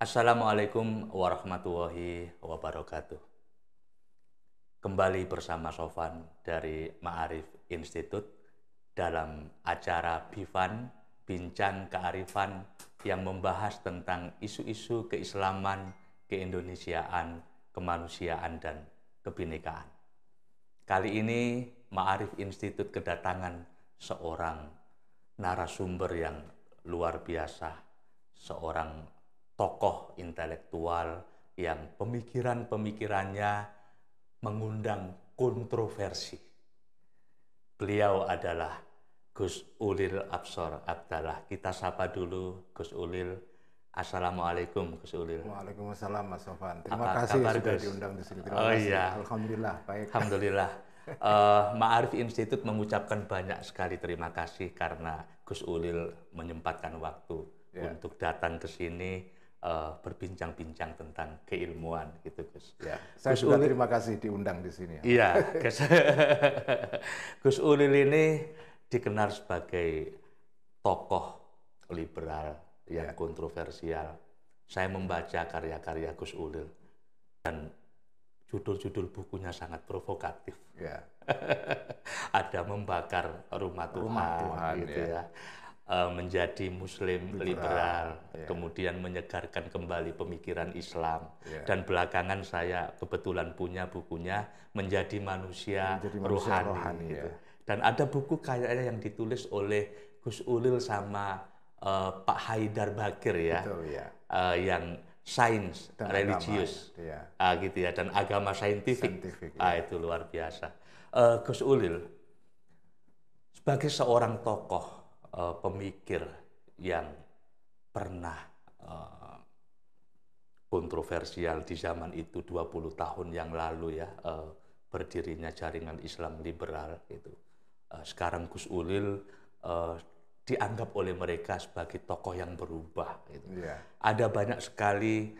Assalamualaikum warahmatullahi wabarakatuh. Kembali bersama Sofan dari Ma'arif Institute dalam acara Bifan, Bincang Kearifan yang membahas tentang isu-isu keislaman, keindonesiaan, kemanusiaan, dan kebinekaan. Kali ini Ma'arif Institute kedatangan seorang narasumber yang luar biasa, seorang tokoh intelektual yang pemikirannya mengundang kontroversi. Beliau adalah Gus Ulil Absor Abdallah. Kita sapa dulu Gus Ulil. Assalamualaikum Gus Ulil. Waalaikumsalam Mas Sofan. Terima Apa kasih kabar, sudah Gus? diundang di sini. Terima Oh kasih. iya. Alhamdulillah baik. Alhamdulillah. Ma'arif Institute mengucapkan banyak sekali terima kasih karena Gus Ulil menyempatkan waktu untuk datang ke sini berbincang-bincang tentang keilmuan gitu, Gus. Ya, saya Gus juga Ulil, terima kasih diundang di sini. iya, Gus Ulil ini dikenal sebagai tokoh liberal yang kontroversial. Saya membaca karya-karya Gus Ulil dan judul-judul bukunya sangat provokatif. Ya. Ada membakar rumah Tuhan gitu ya. Menjadi Muslim liberal, kemudian menyegarkan kembali pemikiran Islam, dan belakangan saya kebetulan punya bukunya Menjadi Manusia Rohani gitu. Dan ada buku kayaknya yang ditulis oleh Gus Ulil sama Pak Haidar Bakir ya, Betul, ya. yang sains Dan religius, agama, gitu ya, dan agama saintifik. Itu luar biasa. Gus Ulil sebagai seorang tokoh pemikir yang pernah kontroversial di zaman itu 20 tahun yang lalu ya, berdirinya jaringan Islam liberal itu. Sekarang Gus Ulil dianggap oleh mereka sebagai tokoh yang berubah gitu. Ada banyak sekali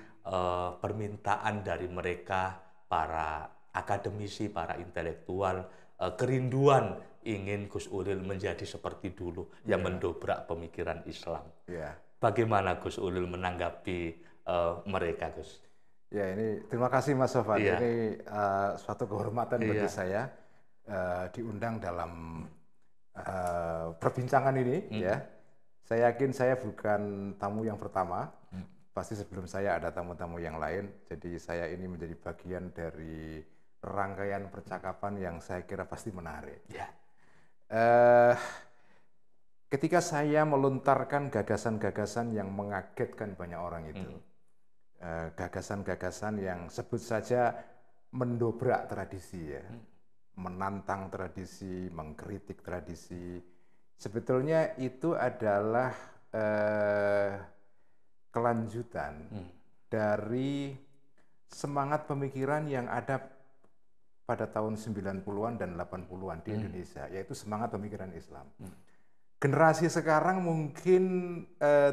permintaan dari mereka, para akademisi, para intelektual, kerinduan ingin Gus Ulil menjadi seperti dulu yang mendobrak pemikiran Islam. Bagaimana Gus Ulil menanggapi mereka, Gus? Ya, ini terima kasih Mas Sofan. Ini suatu kehormatan bagi saya diundang dalam perbincangan ini. Ya, saya yakin saya bukan tamu yang pertama. Pasti sebelum saya ada tamu-tamu yang lain. Jadi saya ini menjadi bagian dari rangkaian percakapan yang saya kira pasti menarik. Ketika saya melontarkan gagasan-gagasan yang mengagetkan banyak orang itu, gagasan-gagasan yang sebut saja mendobrak tradisi ya, menantang tradisi, mengkritik tradisi, sebetulnya itu adalah kelanjutan dari semangat pemikiran yang ada pada tahun 90-an dan 80-an di Indonesia, yaitu semangat pemikiran Islam. Generasi sekarang mungkin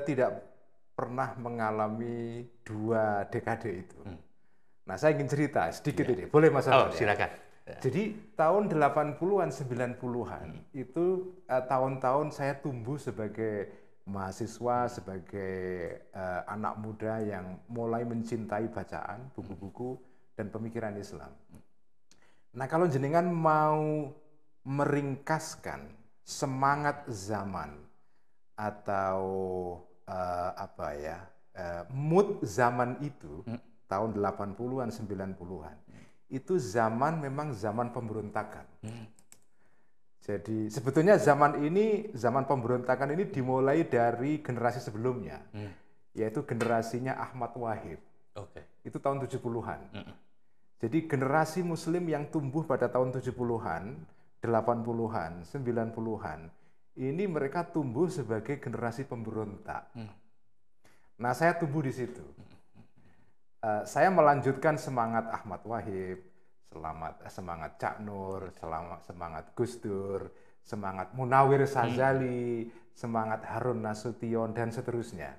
tidak pernah mengalami dua dekade itu. Nah, saya ingin cerita sedikit ini. Boleh Mas Arman? Silakan. Jadi tahun 80-an, 90-an itu tahun-tahun saya tumbuh sebagai mahasiswa, sebagai anak muda yang mulai mencintai bacaan, buku-buku, dan pemikiran Islam. Nah, kalau jenengan mau meringkaskan semangat zaman atau mood zaman itu, tahun 80-an, 90-an, itu zaman memang zaman pemberontakan. Jadi sebetulnya zaman pemberontakan ini dimulai dari generasi sebelumnya, yaitu generasinya Ahmad Wahid. Itu tahun 70-an. Jadi generasi Muslim yang tumbuh pada tahun 70-an, 80-an, 90-an, ini mereka tumbuh sebagai generasi pemberontak. Nah, saya tumbuh di situ. Saya melanjutkan semangat Ahmad Wahid, semangat Cak Nur, semangat Gus Dur, semangat Munawir Sazali, semangat Harun Nasution, dan seterusnya.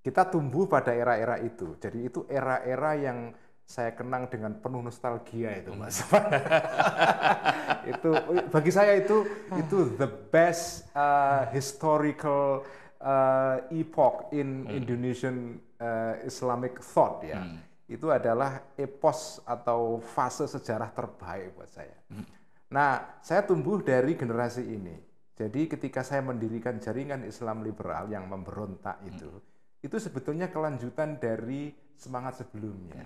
Kita tumbuh pada era-era itu. Jadi itu era-era yang saya kenang dengan penuh nostalgia itu, Mas. Itu bagi saya itu the best historical epoch in Indonesian Islamic thought ya. Itu adalah epos atau fase sejarah terbaik buat saya. Nah, saya tumbuh dari generasi ini. Jadi ketika saya mendirikan jaringan Islam liberal yang memberontak itu sebetulnya kelanjutan dari semangat sebelumnya.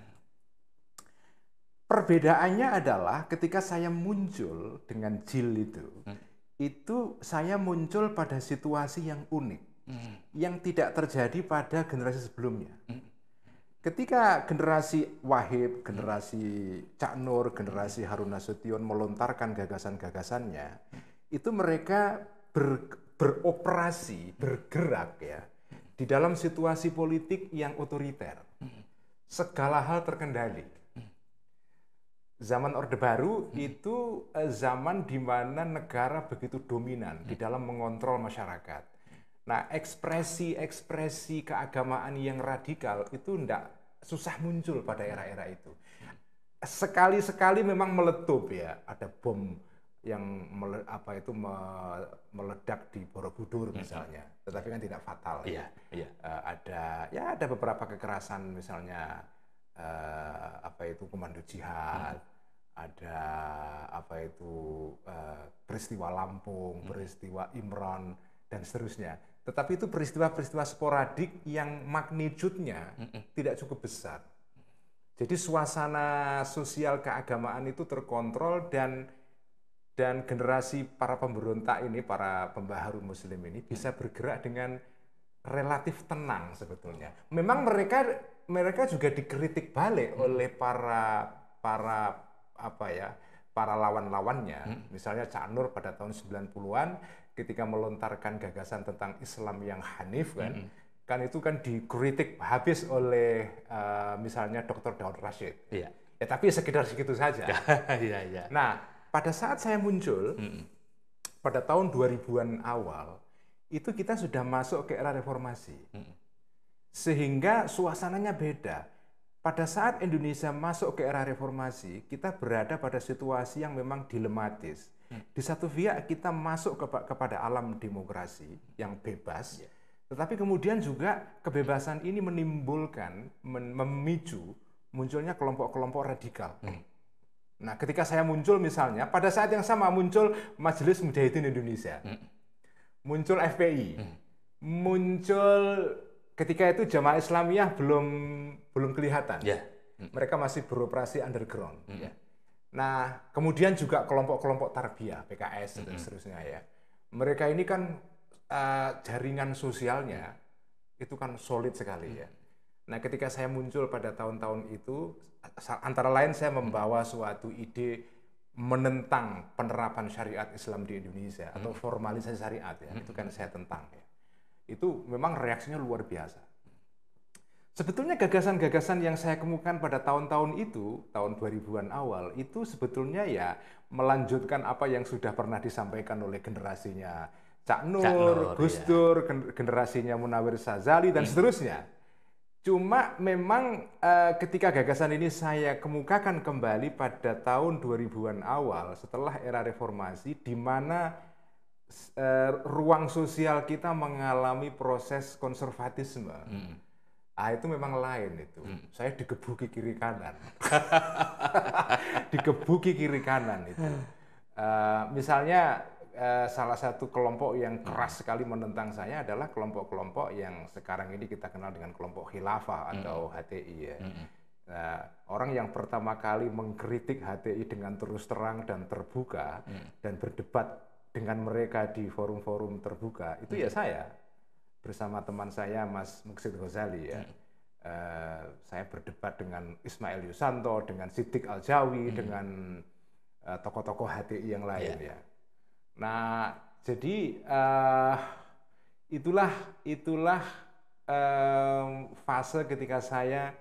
Perbedaannya adalah ketika saya muncul dengan JIL itu saya muncul pada situasi yang unik, yang tidak terjadi pada generasi sebelumnya. Ketika generasi Wahib, generasi Cak Nur, generasi Harun Nasution melontarkan gagasan-gagasannya, itu mereka beroperasi, bergerak ya di dalam situasi politik yang otoriter. Segala hal terkendali. Zaman Orde Baru itu zaman di mana negara begitu dominan di dalam mengontrol masyarakat. Nah, ekspresi keagamaan yang radikal itu susah muncul pada era-era itu. Sekali-sekali memang meletup ya, ada bom yang meledak di Borobudur misalnya, tetapi kan tidak fatal. Ada beberapa kekerasan misalnya komando jihad, ada peristiwa Lampung, peristiwa Imron dan seterusnya. Tetapi itu peristiwa-peristiwa sporadik yang magnitudenya tidak cukup besar. Jadi suasana sosial keagamaan itu terkontrol dan generasi para pemberontak ini, para pembaharu Muslim ini bisa bergerak dengan relatif tenang sebetulnya. Memang mereka juga dikritik balik oleh para lawan-lawannya. Misalnya Cak Nur pada tahun 90-an ketika melontarkan gagasan tentang Islam yang hanif kan itu kan dikritik habis oleh misalnya Dr. Daud Rashid. Ya, tapi sekedar segitu saja. Nah, pada saat saya muncul pada tahun 2000-an awal, itu kita sudah masuk ke era reformasi. Sehingga suasananya beda. Pada saat Indonesia masuk ke era reformasi, kita berada pada situasi yang memang dilematis. Di satu pihak kita masuk kepada alam demokrasi yang bebas, tetapi kemudian juga kebebasan ini memicu munculnya kelompok-kelompok radikal. Nah, ketika saya muncul misalnya, pada saat yang sama muncul Majelis Mujahidin Indonesia, muncul FPI, muncul ketika itu Jamaah Islamiyah belum kelihatan, mereka masih beroperasi underground. Nah, kemudian juga kelompok-kelompok tarbiyah, PKS dan seterusnya ya. Mereka ini kan jaringan sosialnya itu kan solid sekali ya. Nah, ketika saya muncul pada tahun-tahun itu, antara lain saya membawa suatu ide menentang penerapan syariat Islam di Indonesia atau formalisasi syariat ya. Itu kan saya tentang ya. Itu memang reaksinya luar biasa. Sebetulnya gagasan-gagasan yang saya kemukakan pada tahun-tahun itu, tahun 2000-an awal, itu sebetulnya ya melanjutkan apa yang sudah pernah disampaikan oleh generasinya Cak Nur, Gus Dur, generasinya Munawir Sazali, dan seterusnya. Cuma memang ketika gagasan ini saya kemukakan kembali pada tahun 2000-an awal, setelah era reformasi, di mana ruang sosial kita mengalami proses konservatisme. Itu memang lain itu. Saya digebuki kiri kanan. Digebuki kiri kanan itu. Misalnya salah satu kelompok yang keras sekali menentang saya adalah kelompok-kelompok yang sekarang ini kita kenal dengan kelompok khilafah atau HTI ya. Nah, orang yang pertama kali mengkritik HTI dengan terus terang dan terbuka dan berdebat dengan mereka di forum-forum terbuka itu ya saya. Bersama teman saya Mas Muksid Ghazali ya. Saya berdebat dengan Ismail Yusanto, dengan Siddiq Al-Jawi, dengan tokoh-tokoh HTI yang lain ya. Nah, jadi itulah fase ketika saya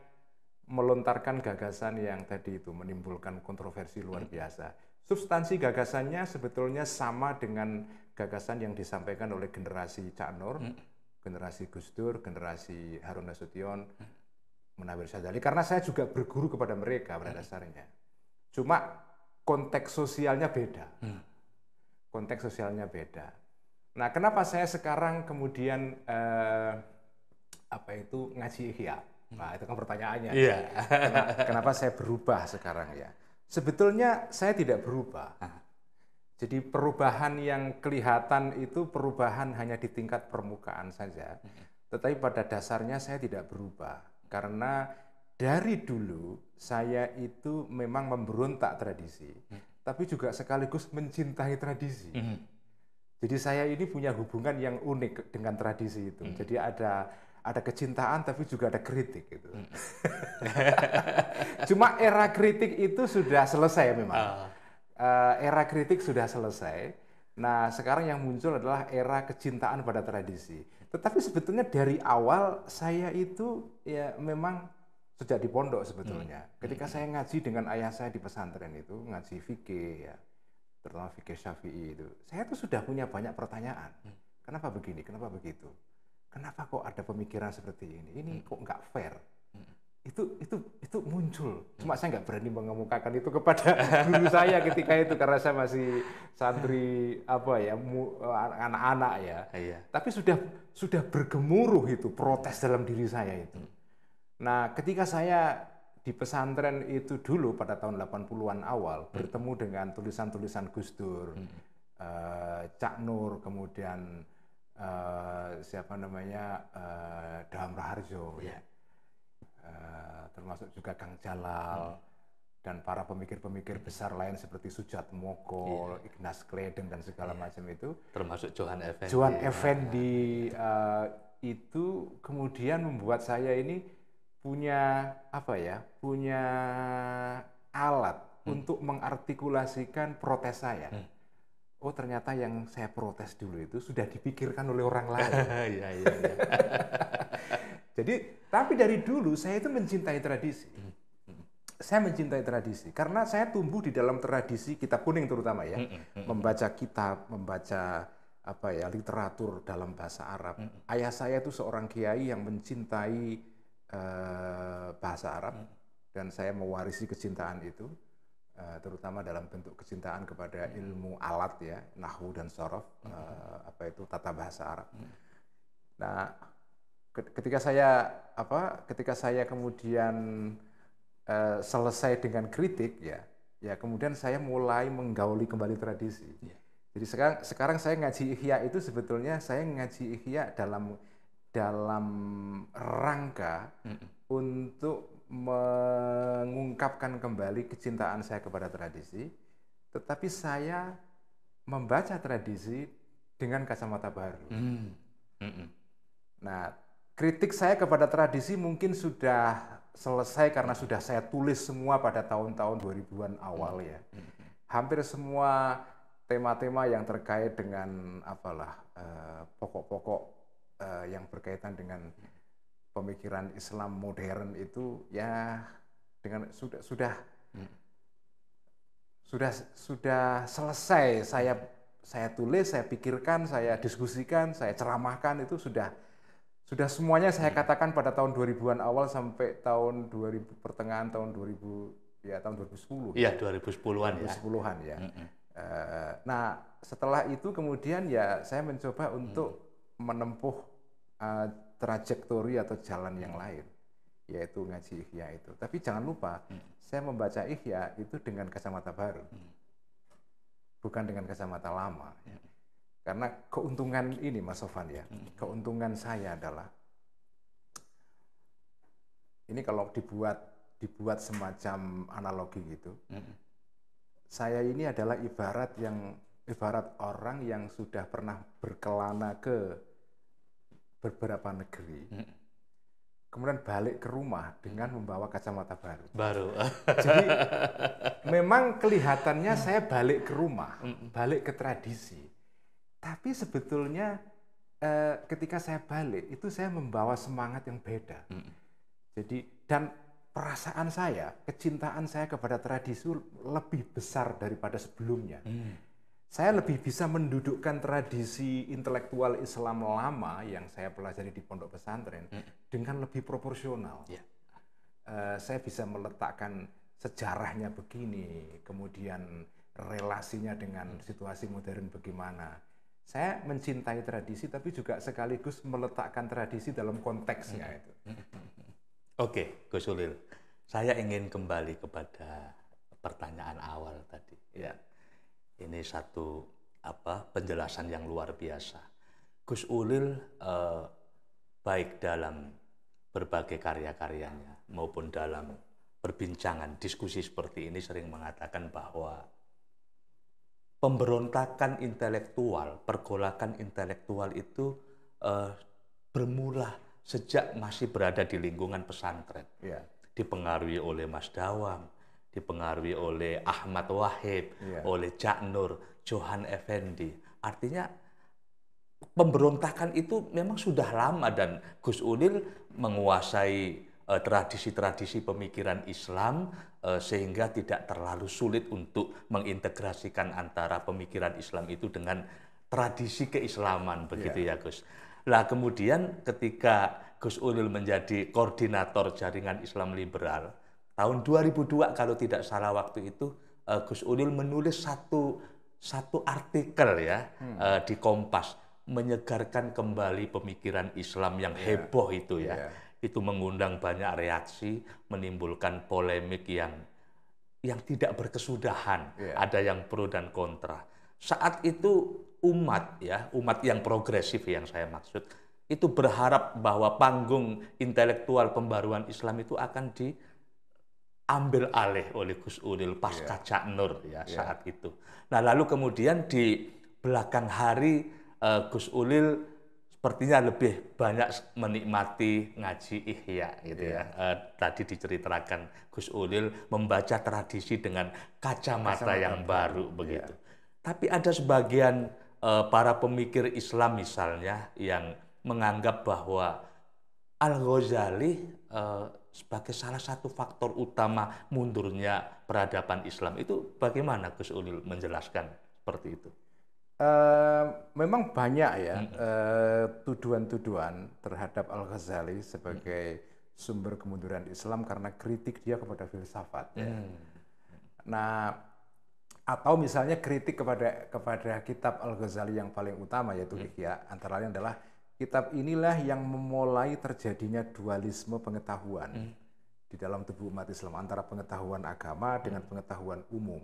melontarkan gagasan yang tadi itu menimbulkan kontroversi luar biasa. Substansi gagasannya sebetulnya sama dengan gagasan yang disampaikan oleh generasi Cak Nur, generasi Gus Dur, generasi Harun Nasution, Munawir Sazali. Karena saya juga berguru kepada mereka pada dasarnya. Cuma konteks sosialnya beda. Konteks sosialnya beda. Nah, kenapa saya sekarang kemudian ngaji Ihya? Nah, itu kan pertanyaannya. Iya. Kenapa saya berubah sekarang ya? Sebetulnya saya tidak berubah. Jadi perubahan yang kelihatan itu perubahan hanya di tingkat permukaan saja. Tetapi pada dasarnya saya tidak berubah. Karena dari dulu saya itu memang memberontak tradisi, tapi juga sekaligus mencintai tradisi. Jadi saya ini punya hubungan yang unik dengan tradisi itu. Jadi ada kecintaan tapi juga ada kritik gitu. Cuma era kritik itu sudah selesai memang. Era kritik sudah selesai. Nah, sekarang yang muncul adalah era kecintaan pada tradisi. Tetapi sebetulnya dari awal saya itu ya memang sejak di pondok sebetulnya. Ketika saya ngaji dengan ayah saya di pesantren itu, ngaji fikih ya, terutama fikih Syafi'i itu, saya tuh sudah punya banyak pertanyaan. Kenapa begini? Kenapa begitu? Kenapa kok ada pemikiran seperti ini? Ini kok nggak fair? Itu muncul. Cuma saya nggak berani mengemukakan itu kepada guru saya ketika itu karena saya masih santri anak-anak ya. Iya. Tapi sudah bergemuruh itu protes dalam diri saya itu. Nah, ketika saya di pesantren itu dulu pada tahun 80-an awal bertemu dengan tulisan-tulisan Gus Dur, Cak Nur, kemudian Daham Raharjo ya. Termasuk juga Kang Jalal dan para pemikir-pemikir besar lain seperti Sujat Moko, Ignas Kleden dan segala macam itu. Termasuk Johan Effendi. Johan Effendi itu kemudian membuat saya ini punya alat untuk mengartikulasikan protes saya. Oh, ternyata yang saya protes dulu itu sudah dipikirkan oleh orang lain. Iya. Jadi, tapi dari dulu saya itu mencintai tradisi. Saya mencintai tradisi karena saya tumbuh di dalam tradisi kitab kuning terutama ya. Membaca kitab, membaca literatur dalam bahasa Arab. Ayah saya itu seorang kiai yang mencintai bahasa Arab dan saya mewarisi kecintaan itu. Terutama dalam bentuk kecintaan kepada ilmu alat ya, nahwu dan shorof, tata bahasa Arab. Nah, ketika saya kemudian selesai dengan kritik ya kemudian saya mulai menggauli kembali tradisi. Jadi sekarang saya ngaji Ihya itu sebetulnya saya ngaji Ihya dalam rangka untuk mengungkapkan kembali kecintaan saya kepada tradisi, tetapi saya membaca tradisi dengan kacamata baru. Nah, kritik saya kepada tradisi mungkin sudah selesai karena sudah saya tulis semua pada tahun-tahun 2000-an awal ya. Hampir semua tema-tema yang terkait dengan pokok-pokok yang berkaitan dengan pemikiran Islam modern itu ya dengan sudah selesai saya tulis, saya pikirkan, saya diskusikan, saya ceramahkan itu sudah semuanya saya katakan pada tahun 2000-an awal sampai tahun 2000 pertengahan tahun 2000 ya tahun 2010. Iya, 2010-an ya. 2010-an ya. Nah, setelah itu kemudian ya saya mencoba untuk menempuh trajektori atau jalan yang lain, yaitu ngaji Ihya itu. Tapi jangan lupa, saya membaca Ihya itu dengan kacamata baru, bukan dengan kacamata lama. Karena keuntungan ini, Mas Sofan ya, keuntungan saya adalah, ini kalau dibuat semacam analogi gitu, saya ini adalah ibarat orang yang sudah pernah berkelana ke beberapa negeri, kemudian balik ke rumah dengan membawa kacamata baru. Jadi memang kelihatannya saya balik ke rumah, balik ke tradisi. Tapi sebetulnya ketika saya balik itu saya membawa semangat yang beda. Jadi dan perasaan saya, kecintaan saya kepada tradisi lebih besar daripada sebelumnya. Saya lebih bisa mendudukkan tradisi intelektual Islam lama yang saya pelajari di pondok pesantren dengan lebih proporsional. Saya bisa meletakkan sejarahnya begini, kemudian relasinya dengan situasi modern bagaimana. saya mencintai tradisi tapi juga sekaligus meletakkan tradisi dalam konteksnya itu. Oke, Gus Ulil. Saya ingin kembali kepada pertanyaan awal tadi. Ya, ini satu penjelasan yang luar biasa. Gus Ulil baik dalam berbagai karya-karyanya maupun dalam perbincangan diskusi seperti ini sering mengatakan bahwa pemberontakan intelektual, pergolakan intelektual itu bermula sejak masih berada di lingkungan pesantren. Yeah. Dipengaruhi oleh Mas Dawam, dipengaruhi oleh Ahmad Wahid, oleh Cak Nur, Johan Effendi. Artinya pemberontakan itu memang sudah lama dan Gus Ulil menguasai tradisi-tradisi pemikiran Islam sehingga tidak terlalu sulit untuk mengintegrasikan antara pemikiran Islam itu dengan tradisi keislaman, begitu ya Gus. Lah kemudian ketika Gus Ulil menjadi koordinator jaringan Islam liberal, tahun 2002 kalau tidak salah waktu itu, Gus Ulil menulis satu artikel ya di Kompas, menyegarkan kembali pemikiran Islam yang heboh itu ya. Itu mengundang banyak reaksi, menimbulkan polemik yang tidak berkesudahan. Ada yang pro dan kontra. Saat itu umat yang progresif yang saya maksud, itu berharap bahwa panggung intelektual pembaruan Islam itu akan diambil alih oleh Gus Ulil pasca Cak Nur saat itu. Nah lalu kemudian di belakang hari Gus Ulil sepertinya lebih banyak menikmati ngaji Ihya gitu ya. Tadi diceritakan Gus Ulil membaca tradisi dengan kacamata yang baru begitu. Tapi ada sebagian para pemikir Islam misalnya yang menganggap bahwa Al-Ghazali sebagai salah satu faktor utama mundurnya peradaban Islam. Itu bagaimana Gus Ulil menjelaskan seperti itu? Memang banyak ya tuduhan-tuduhan terhadap Al-Ghazali sebagai sumber kemunduran Islam karena kritik dia kepada filsafat. Nah, atau misalnya kritik kepada kitab Al-Ghazali yang paling utama yaitu Ihya, antara lain adalah kitab inilah yang memulai terjadinya dualisme pengetahuan di dalam tubuh umat Islam antara pengetahuan agama dengan pengetahuan umum.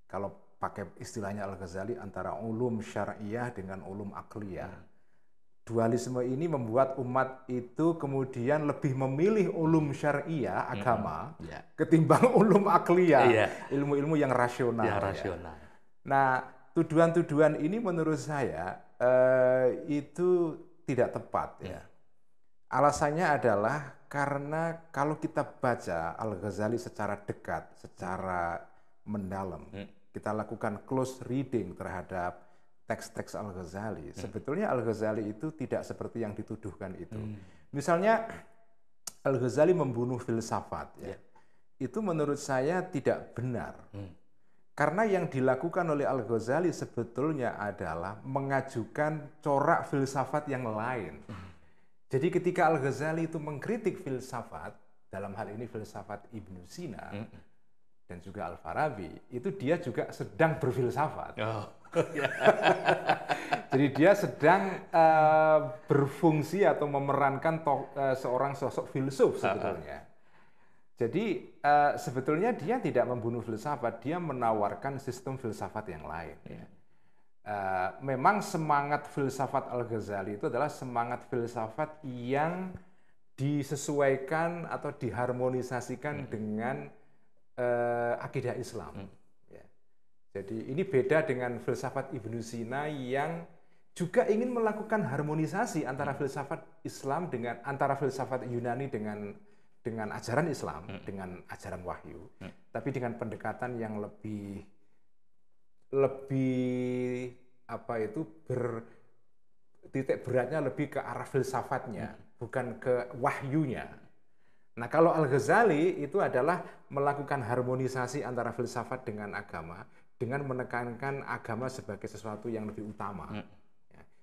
Kalau pakai istilahnya Al-Ghazali antara ulum syar'iyah dengan ulum akliyah. Dualisme ini membuat umat itu kemudian lebih memilih ulum syar'iyah, agama, ketimbang ulum akliyah, ilmu-ilmu yang rasional. Nah, tuduhan-tuduhan ini menurut saya itu tidak tepat ya. Alasannya adalah karena kalau kita baca Al-Ghazali secara dekat, secara mendalam, kita lakukan close reading terhadap teks-teks Al-Ghazali. Sebetulnya Al-Ghazali itu tidak seperti yang dituduhkan itu. Misalnya Al-Ghazali membunuh filsafat, itu menurut saya tidak benar. Karena yang dilakukan oleh Al-Ghazali sebetulnya adalah mengajukan corak filsafat yang lain. Jadi ketika Al-Ghazali itu mengkritik filsafat, dalam hal ini filsafat Ibnu Sina, dan juga Al-Farabi, itu dia juga sedang berfilsafat. Jadi dia sedang berfungsi atau memerankan seorang sosok filsuf sebetulnya. Jadi sebetulnya dia tidak membunuh filsafat, dia menawarkan sistem filsafat yang lain. Memang semangat filsafat Al-Ghazali itu adalah semangat filsafat yang disesuaikan atau diharmonisasikan dengan akidah Islam. Jadi ini beda dengan filsafat Ibnu Sina yang juga ingin melakukan harmonisasi antara filsafat Islam dengan antara filsafat Yunani dengan ajaran Islam, dengan ajaran wahyu, tapi dengan pendekatan yang lebih titik beratnya lebih ke arah filsafatnya, bukan ke wahyunya. Nah, kalau Al-Ghazali itu adalah melakukan harmonisasi antara filsafat dengan agama, dengan menekankan agama sebagai sesuatu yang lebih utama.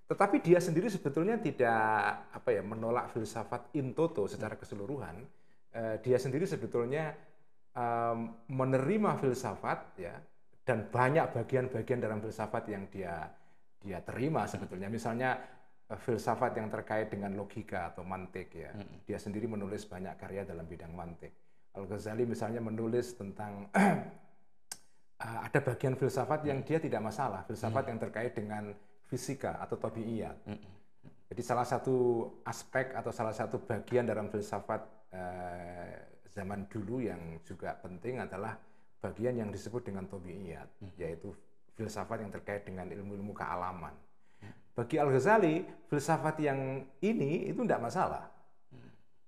Tetapi dia sendiri sebetulnya tidak menolak filsafat in toto secara keseluruhan. Dia sendiri sebetulnya menerima filsafat dan banyak bagian-bagian dalam filsafat yang dia dia terima sebetulnya. Misalnya filsafat yang terkait dengan logika atau mantik ya. Dia sendiri menulis banyak karya dalam bidang mantik. Al-Ghazali misalnya menulis tentang ada bagian filsafat yang dia tidak masalah, filsafat yang terkait dengan fisika atau tabiiyat. Jadi salah satu aspek atau salah satu bagian dalam filsafat zaman dulu yang juga penting adalah bagian yang disebut dengan tabiiyat, yaitu filsafat yang terkait dengan ilmu-ilmu kealaman. Bagi Al-Ghazali, filsafat yang ini itu tidak masalah,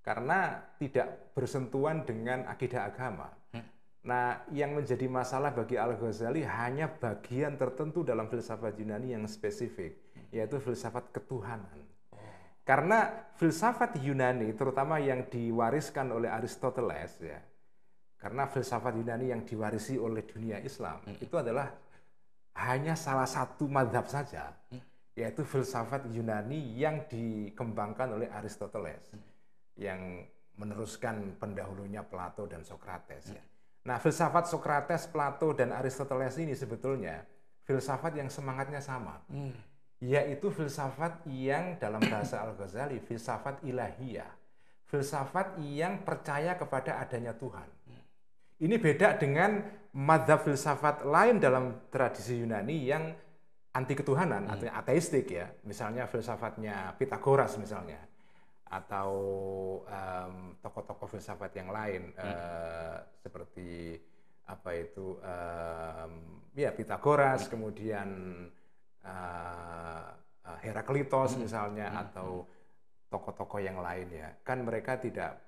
karena tidak bersentuhan dengan akidah agama. Nah, yang menjadi masalah bagi Al-Ghazali hanya bagian tertentu dalam filsafat Yunani yang spesifik, yaitu filsafat ketuhanan. Karena filsafat Yunani, terutama yang diwariskan oleh Aristoteles, ya, karena filsafat Yunani yang diwarisi oleh dunia Islam, itu adalah hanya salah satu mazhab saja, yaitu filsafat Yunani yang dikembangkan oleh Aristoteles, yang meneruskan pendahulunya Plato dan Socrates. Ya. Nah, filsafat Socrates, Plato, dan Aristoteles ini sebetulnya filsafat yang semangatnya sama. Yaitu filsafat yang dalam bahasa Al-Ghazali, filsafat ilahiyah. Filsafat yang percaya kepada adanya Tuhan. Ini beda dengan mazhab filsafat lain dalam tradisi Yunani yang anti ketuhanan, atau ateistik ya. Misalnya filsafatnya Pythagoras misalnya. Atau tokoh-tokoh filsafat yang lain seperti apa itu ya Pythagoras, kemudian Heraklitos misalnya, atau tokoh-tokoh yang lain ya. Kan mereka tidak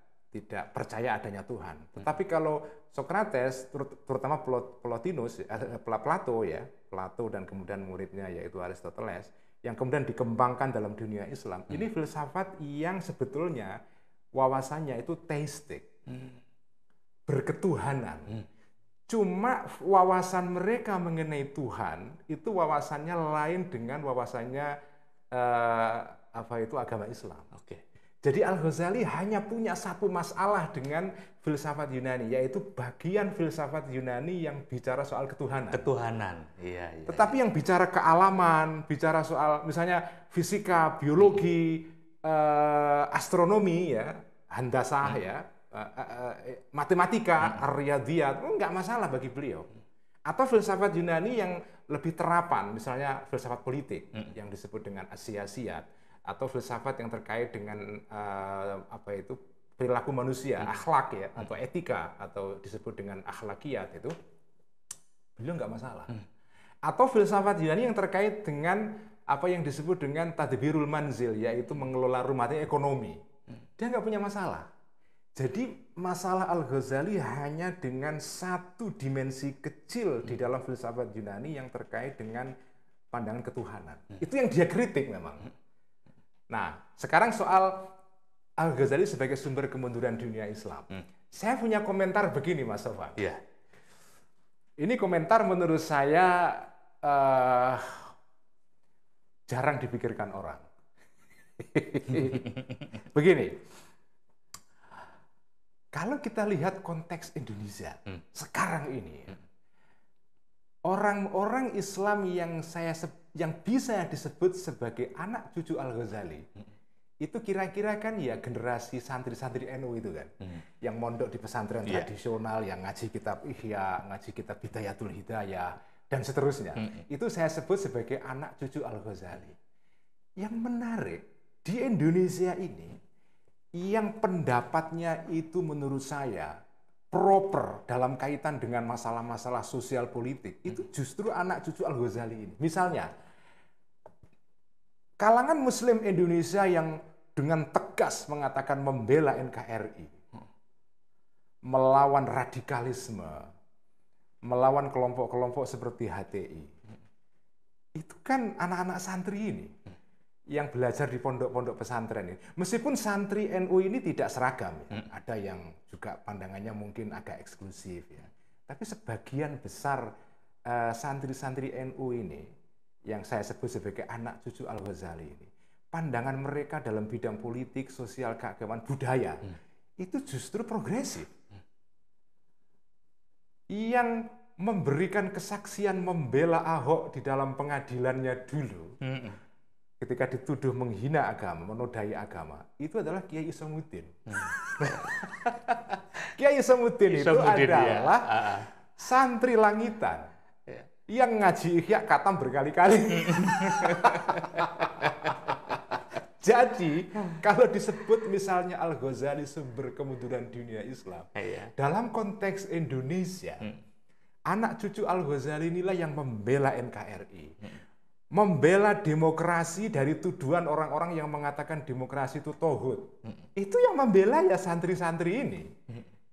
percaya adanya Tuhan. Tetapi kalau Socrates, terutama Plotinus, Plato ya, Plato dan kemudian muridnya yaitu Aristoteles, yang kemudian dikembangkan dalam dunia Islam, ini filsafat yang sebetulnya wawasannya itu teistik, berketuhanan. Cuma wawasan mereka mengenai Tuhan itu wawasannya lain dengan wawasannya agama Islam. Jadi Al-Ghazali hanya punya satu masalah dengan filsafat Yunani, yaitu bagian filsafat Yunani yang bicara soal ketuhanan. Iya. Tetapi yang bicara kealaman, bicara soal misalnya fisika, biologi, astronomi ya, handasah ya, matematika, riyadhiyat, nggak masalah bagi beliau. Atau filsafat Yunani yang lebih terapan, misalnya filsafat politik yang disebut dengan asiasiyat, atau filsafat yang terkait dengan perilaku manusia, akhlak ya, atau etika, atau disebut dengan akhlakiyat, itu beliau nggak masalah. Atau filsafat Yunani yang terkait dengan apa yang disebut dengan tadbirul manzil, yaitu mengelola rumah tangga, ekonomi, dia nggak punya masalah. Jadi masalah Al-Ghazali hanya dengan satu dimensi kecil di dalam filsafat Yunani yang terkait dengan pandangan ketuhanan. Itu yang dia kritik memang. Nah, sekarang soal Al-Ghazali sebagai sumber kemunduran dunia Islam. Saya punya komentar begini, Mas Sofwan. Yeah. Ini komentar menurut saya jarang dipikirkan orang. Begini, kalau kita lihat konteks Indonesia sekarang ini, orang-orang Islam yang bisa disebut sebagai anak cucu Al-Ghazali, itu kira-kira kan ya generasi santri-santri NU itu kan, yang mondok di pesantren tradisional, yang ngaji kitab Ihya, ngaji kitab Bidayatul Hidayah, dan seterusnya. Itu saya sebut sebagai anak cucu Al-Ghazali. Yang menarik, di Indonesia ini, yang pendapatnya itu menurut saya proper dalam kaitan dengan masalah-masalah sosial politik, itu justru anak cucu Al-Ghazali ini. Misalnya, kalangan Muslim Indonesia yang dengan tegas mengatakan membela NKRI, melawan radikalisme, melawan kelompok-kelompok seperti HTI, itu kan anak-anak santri ini yang belajar di pondok-pondok pesantren ini. Meskipun santri NU ini tidak seragam, ya. Ada yang juga pandangannya mungkin agak eksklusif, ya. Tapi sebagian besar santri-santri NU ini, yang saya sebut sebagai anak cucu Al-Ghazali ini, pandangan mereka dalam bidang politik, sosial, keagamaan, budaya, itu justru progresif. Yang memberikan kesaksian membela Ahok di dalam pengadilannya dulu, ketika dituduh menghina agama, menodai agama, itu adalah Kiai Isamuddin. Kiai Isamuddin itu adalah santri langitan yang ngaji Ihya khatam berkali-kali. Jadi, kalau disebut misalnya Al-Ghazali sumber kemunduran dunia Islam, dalam konteks Indonesia, anak cucu Al-Ghazali inilah yang membela NKRI, membela demokrasi dari tuduhan orang-orang yang mengatakan demokrasi itu tauhid. Itu yang membela ya santri-santri ini.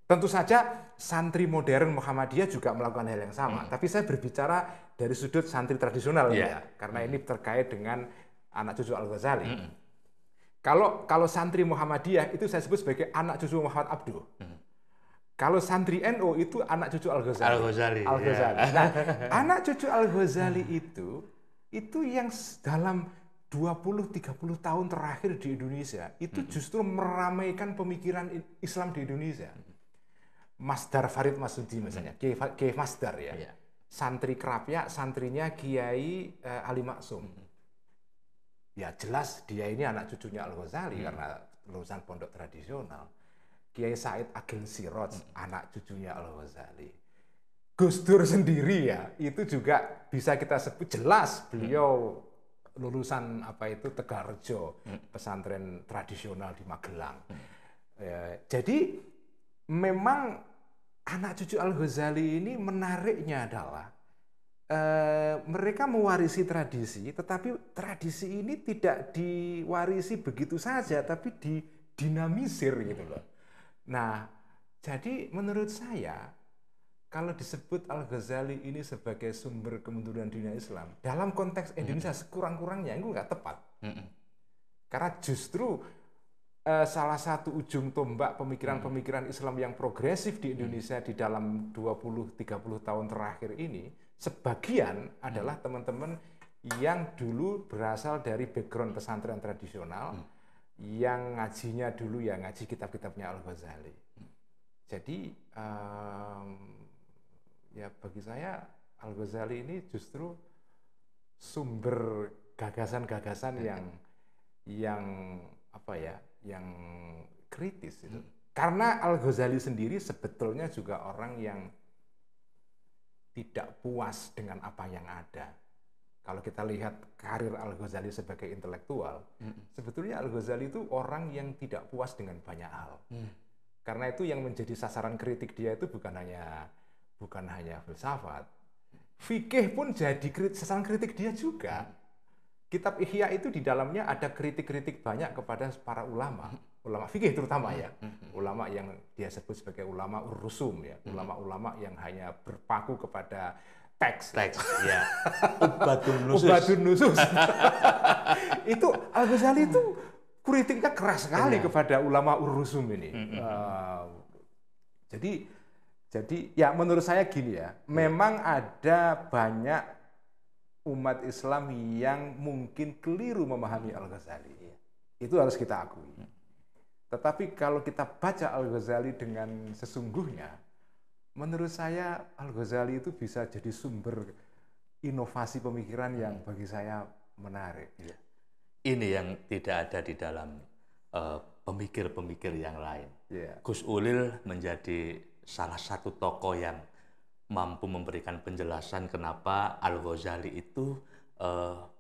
Tentu saja santri modern Muhammadiyah juga melakukan hal yang sama. Tapi saya berbicara dari sudut santri tradisional ya, karena ini terkait dengan anak cucu Al-Ghazali. Kalau santri Muhammadiyah itu saya sebut sebagai anak cucu Muhammad Abduh. Kalau santri NU itu anak cucu Al-Ghazali. Nah, anak cucu Al-Ghazali itu yang dalam 20-30 tahun terakhir di Indonesia itu justru meramaikan pemikiran Islam di Indonesia. Masdar Farid Masudi misalnya, Kiai Masdar ya. Santri Krapyak, santrinya Kiai Ali Maksum. Ya jelas dia ini anak cucunya Al-Ghazali karena lulusan pondok tradisional. Kiai Said Agil Siroj, anak cucunya Al-Ghazali. Gus Dur sendiri ya, itu juga bisa kita sebut jelas beliau lulusan Tegalrejo, pesantren tradisional di Magelang. Jadi memang anak cucu Al-Ghazali ini menariknya adalah mereka mewarisi tradisi, tetapi tradisi ini tidak diwarisi begitu saja, tapi didinamisir gitu loh. Nah, jadi menurut saya, kalau disebut Al-Ghazali ini sebagai sumber kemunduran dunia Islam, dalam konteks Indonesia sekurang-kurangnya itu nggak tepat. Karena justru salah satu ujung tombak pemikiran-pemikiran Islam yang progresif di Indonesia di dalam 20-30 tahun terakhir ini, sebagian adalah teman-teman yang dulu berasal dari background pesantren tradisional, yang ngajinya dulu ya ngaji kitab-kitabnya Al-Ghazali. Jadi ya bagi saya Al-Ghazali ini justru sumber gagasan-gagasan yang kritis itu. Karena Al-Ghazali sendiri sebetulnya juga orang yang tidak puas dengan apa yang ada. Kalau kita lihat karir Al-Ghazali sebagai intelektual, sebetulnya Al-Ghazali itu orang yang tidak puas dengan banyak hal. Karena itu yang menjadi sasaran kritik dia itu bukan hanya filsafat. Fikih pun jadi sasaran kritik dia juga. Kitab Ihya itu di dalamnya ada kritik-kritik banyak kepada para ulama fikih terutama ya, ulama yang dia sebut sebagai ulama urusum ya, ulama-ulama yang hanya berpaku kepada teks ya. Ubatun nusus. Itu Al-Ghazali itu kritiknya keras sekali kepada ulama urusum ini. Jadi ya menurut saya gini ya, memang ada banyak umat Islam yang mungkin keliru memahami Al-Ghazali. Itu harus kita akui. Tetapi kalau kita baca Al-Ghazali dengan sesungguhnya, menurut saya Al-Ghazali itu bisa jadi sumber inovasi pemikiran yang bagi saya menarik. Ini yang tidak ada di dalam pemikir-pemikir yang lain. Gus Ulil menjadi salah satu tokoh yang mampu memberikan penjelasan kenapa Al-Ghazali itu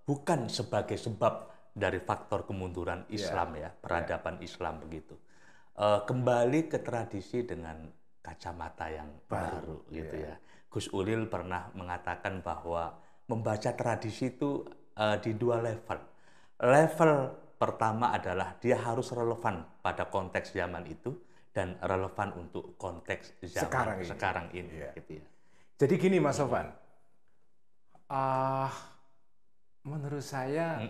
bukan sebagai sebab dari faktor kemunduran Islam peradaban Islam begitu. Kembali ke tradisi dengan kacamata yang baru gitu ya. Gus Ulil pernah mengatakan bahwa membaca tradisi itu di dua level. Level pertama adalah dia harus relevan pada konteks zaman itu dan relevan untuk konteks zaman sekarang ini. Gitu ya. Jadi gini Mas Sofan, menurut saya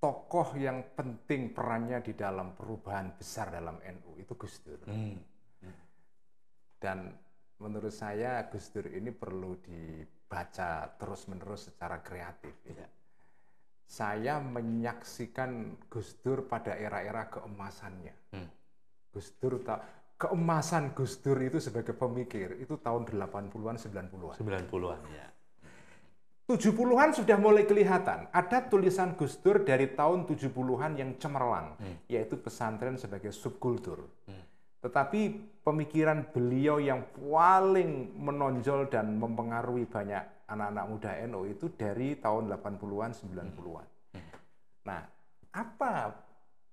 tokoh yang penting perannya di dalam perubahan besar dalam NU itu Gus Dur. Dan menurut saya Gus Dur ini perlu dibaca terus-menerus secara kreatif. Saya menyaksikan Gus Dur pada era-era keemasannya. Gus Dur keemasan Gus Dur itu sebagai pemikir itu tahun 80-an 90-an. 90-an ya. 70-an sudah mulai kelihatan. Ada tulisan Gus Dur dari tahun 70-an yang cemerlang, yaitu pesantren sebagai subkultur. Tetapi pemikiran beliau yang paling menonjol dan mempengaruhi banyak anak-anak muda NU itu dari tahun 80-an, 90-an. Nah, apa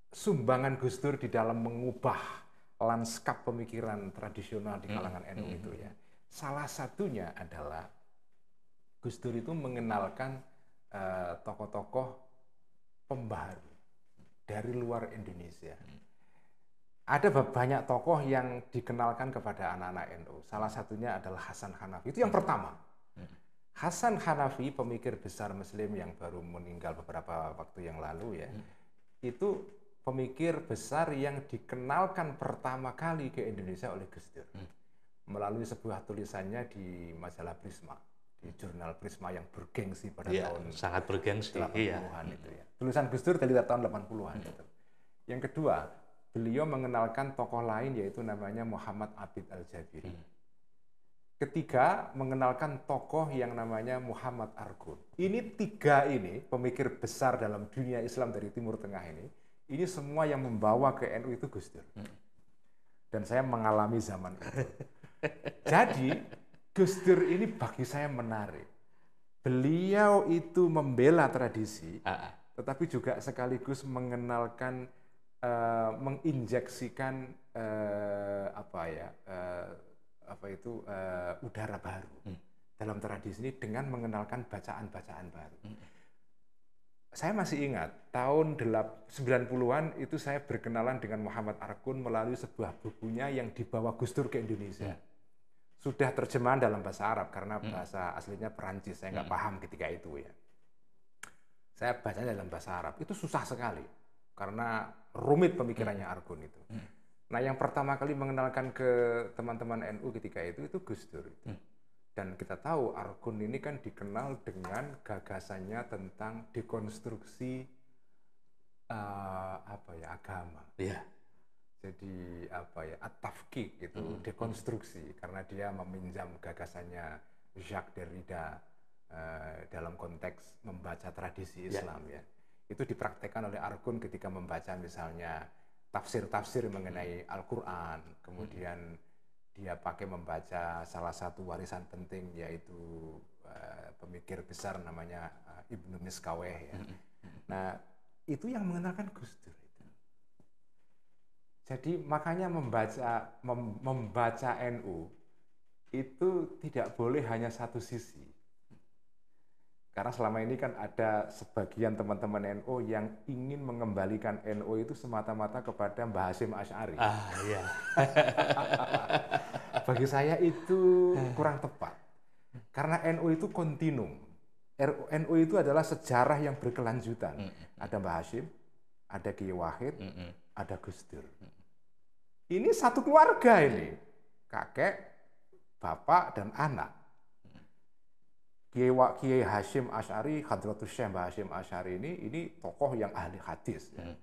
sumbangan Gus Dur di dalam mengubah lanskap pemikiran tradisional di kalangan NU itu ya? Salah satunya adalah Gus Dur itu mengenalkan tokoh-tokoh pembaharu dari luar Indonesia. Ada banyak tokoh yang dikenalkan kepada anak-anak NU. Salah satunya adalah Hasan Hanafi. Itu yang pertama. Hasan Hanafi, pemikir besar Muslim yang baru meninggal beberapa waktu yang lalu ya. Itu pemikir besar yang dikenalkan pertama kali ke Indonesia oleh Gus Dur. Melalui sebuah tulisannya di majalah Prisma. Di jurnal Prisma yang bergengsi pada tahun sangat bergengsi 80-an itu ya. Tulisan Gus Dur dari tahun 80-an gitu. Yang kedua, beliau mengenalkan tokoh lain yaitu namanya Muhammad Abid Al-Jabiri. Ketiga, mengenalkan tokoh yang namanya Muhammad Argun. Ini tiga ini pemikir besar dalam dunia Islam dari Timur Tengah ini semua yang membawa ke NU itu Gus Dur. Dan saya mengalami zaman itu. Jadi Gus Dur ini bagi saya menarik. Beliau itu membela tradisi, tetapi juga sekaligus mengenalkan, menginjeksikan udara baru dalam tradisi ini dengan mengenalkan bacaan-bacaan baru. Saya masih ingat tahun 90-an itu saya berkenalan dengan Muhammad Argun melalui sebuah bukunya yang dibawa Gus Dur ke Indonesia. Sudah terjemahan dalam bahasa Arab karena bahasa aslinya Perancis, saya nggak paham ketika itu ya. Saya bacanya dalam bahasa Arab, itu susah sekali karena rumit pemikirannya Argun itu. Nah, yang pertama kali mengenalkan ke teman-teman NU ketika itu Gus Dur. Dan kita tahu Argun ini kan dikenal dengan gagasannya tentang dekonstruksi agama. Jadi at-tafkik gitu, dekonstruksi, karena dia meminjam gagasannya Jacques Derrida dalam konteks membaca tradisi Islam ya. Itu dipraktekkan oleh Argun ketika membaca misalnya tafsir-tafsir mengenai Al-Qur'an, kemudian dia pakai membaca salah satu warisan penting yaitu pemikir besar namanya Ibnu Miskaweh ya. Nah, itu yang mengenalkan Gus Dur. Jadi makanya membaca NU itu tidak boleh hanya satu sisi. Karena selama ini kan ada sebagian teman-teman NU yang ingin mengembalikan NU itu semata-mata kepada Mbah Hasyim Asy'ari. Bagi saya itu kurang tepat. Karena NU itu kontinum. NU itu adalah sejarah yang berkelanjutan. Ada Mbah Hasyim, ada Kiai Wahid, ada Gus Dur. Ini satu keluarga ini. Kakek, bapak, dan anak. Kiai Hasyim Asy'ari, Hadratus Syekh Mbah Hasyim Asy'ari ini tokoh yang ahli hadis. Ya.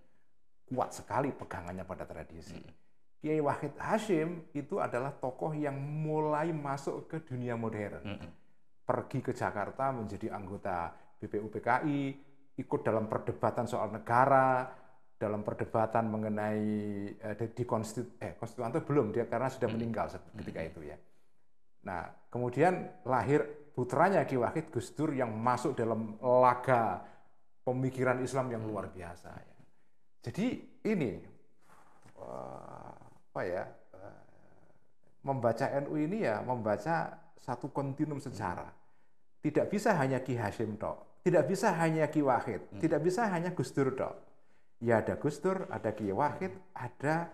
Kuat sekali pegangannya pada tradisi. Kiai Wahid Hasyim itu adalah tokoh yang mulai masuk ke dunia modern. Pergi ke Jakarta menjadi anggota BPUPKI, ikut dalam perdebatan soal negara, dalam perdebatan mengenai di konstituante belum dia karena sudah meninggal ketika itu ya. Nah, kemudian lahir putranya Ki Wahid, Gus Dur, yang masuk dalam laga pemikiran Islam yang luar biasa ya. Jadi ini membaca NU ini ya membaca satu kontinum sejarah. Tidak bisa hanya Ki Hasyim tok, tidak bisa hanya Ki Wahid, tidak bisa hanya Gus Dur tok. Ya ada Gus Dur, ada Kiai Wahid, ada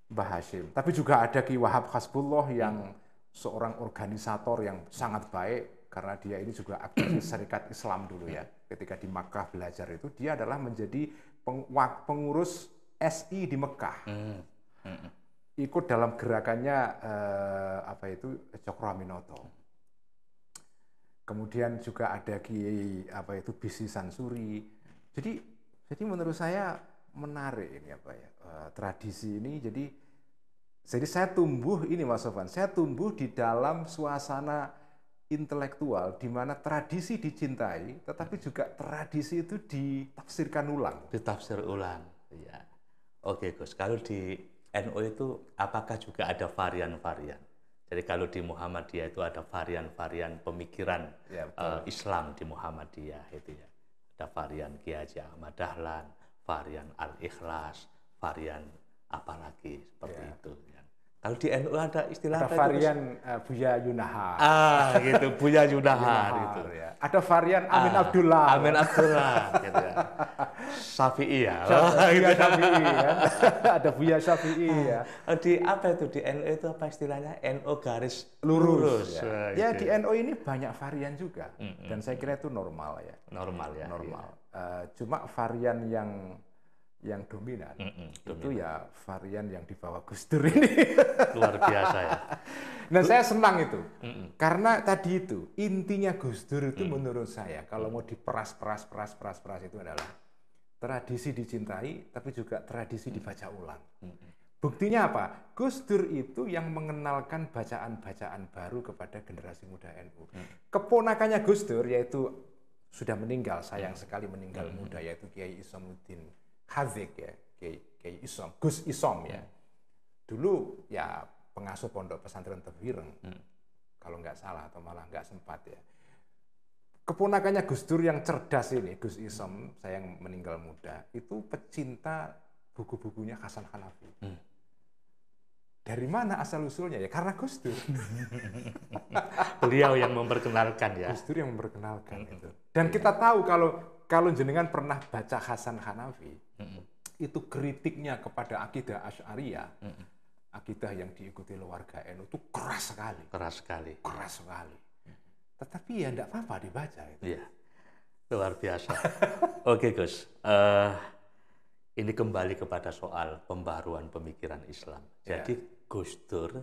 Mbah Hasyim. Tapi juga ada Ki Wahab Hasbullah yang seorang organisator yang sangat baik karena dia ini juga aktivis Syarikat Islam dulu ya. Ketika di Makkah belajar itu dia adalah menjadi pengurus SI di Mekah. Ikut dalam gerakannya Cokro Aminoto. Kemudian juga ada Kiai Bisi Sansuri. Jadi menurut saya menarik ini tradisi ini. Jadi Jadi saya tumbuh ini Mas Sofwan, saya tumbuh di dalam suasana intelektual di mana tradisi dicintai, tetapi juga tradisi itu ditafsirkan ulang. Ditafsir ulang, ya. Oke Gus, kalau di NU itu apakah juga ada varian-varian? Jadi kalau di Muhammadiyah itu ada varian-varian pemikiran Ya, Islam di Muhammadiyah itu ya. Ada varian Kiai Haji Ahmad Dahlan, varian Al-Ikhlas, varian apalagi seperti itu. Ya. Kalau di NU ada istilah ada varian Buya Yunahar. Gitu, Buya Yunahar itu. Ya. Ada varian Amin Abdullah. Amin Abdullah, gitu ya. Syafi'i ya. Buya Syafi'i kan. Ada Buya Syafi'i ya. Di apa itu di NU itu apa istilahnya? NU garis lurus. gitu. Ya di NU ini banyak varian juga. Dan saya kira itu normal ya. Normal ya. Normal. Iya. Cuma varian yang dominan itu ya varian yang dibawa Gus Dur ini. Luar biasa ya. Nah saya senang itu karena tadi itu intinya Gus Dur itu menurut saya kalau mau diperas itu adalah tradisi dicintai tapi juga tradisi dibaca ulang. Buktinya apa? Gus Dur itu yang mengenalkan bacaan-bacaan baru kepada generasi muda NU. Keponakannya Gus Dur yaitu sudah meninggal, sayang sekali meninggal muda, yaitu Kiai Isomuddin Hazik ya, Kiai Isom, Gus Isom ya. Dulu ya pengasuh pondok pesantren Tebireng, kalau nggak salah atau malah nggak sempat ya. Keponakannya Gus Dur yang cerdas ini, Gus Isom, saya yang meninggal muda, itu pecinta buku-bukunya Hasan Hanafi. Dari mana asal usulnya ya? Karena Gus Dur. Beliau yang memperkenalkan ya. Gus Dur yang memperkenalkan itu. Dan kita tahu kalau jenengan pernah baca Hasan Hanafi, itu kritiknya kepada akidah Asy'ariyah, akidah yang diikuti oleh warga NU itu keras sekali. Keras sekali. Keras sekali. Tetapi ya enggak apa-apa dibaca itu. Iya. Luar biasa. Oke Gus, ini kembali kepada soal pembaruan pemikiran Islam. Jadi Gus Dur,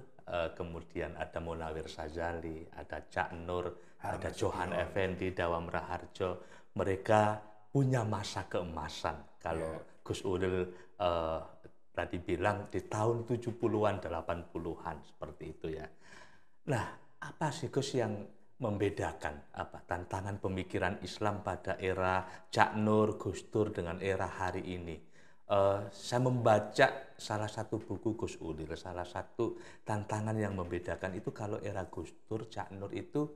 kemudian ada Munawir Sazali, ada Cak Nur, ada Johan Effendi, Dawam Raharjo. Mereka punya masa keemasan. Kalau Gus Ulil tadi bilang di tahun 70-an, 80-an seperti itu ya. Nah, apa sih Gus yang membedakan tantangan pemikiran Islam pada era Cak Nur, Gus Dur dengan era hari ini? Saya membaca salah satu buku Gus Ulil, salah satu tantangan yang membedakan itu kalau era Gus Dur, Cak Nur itu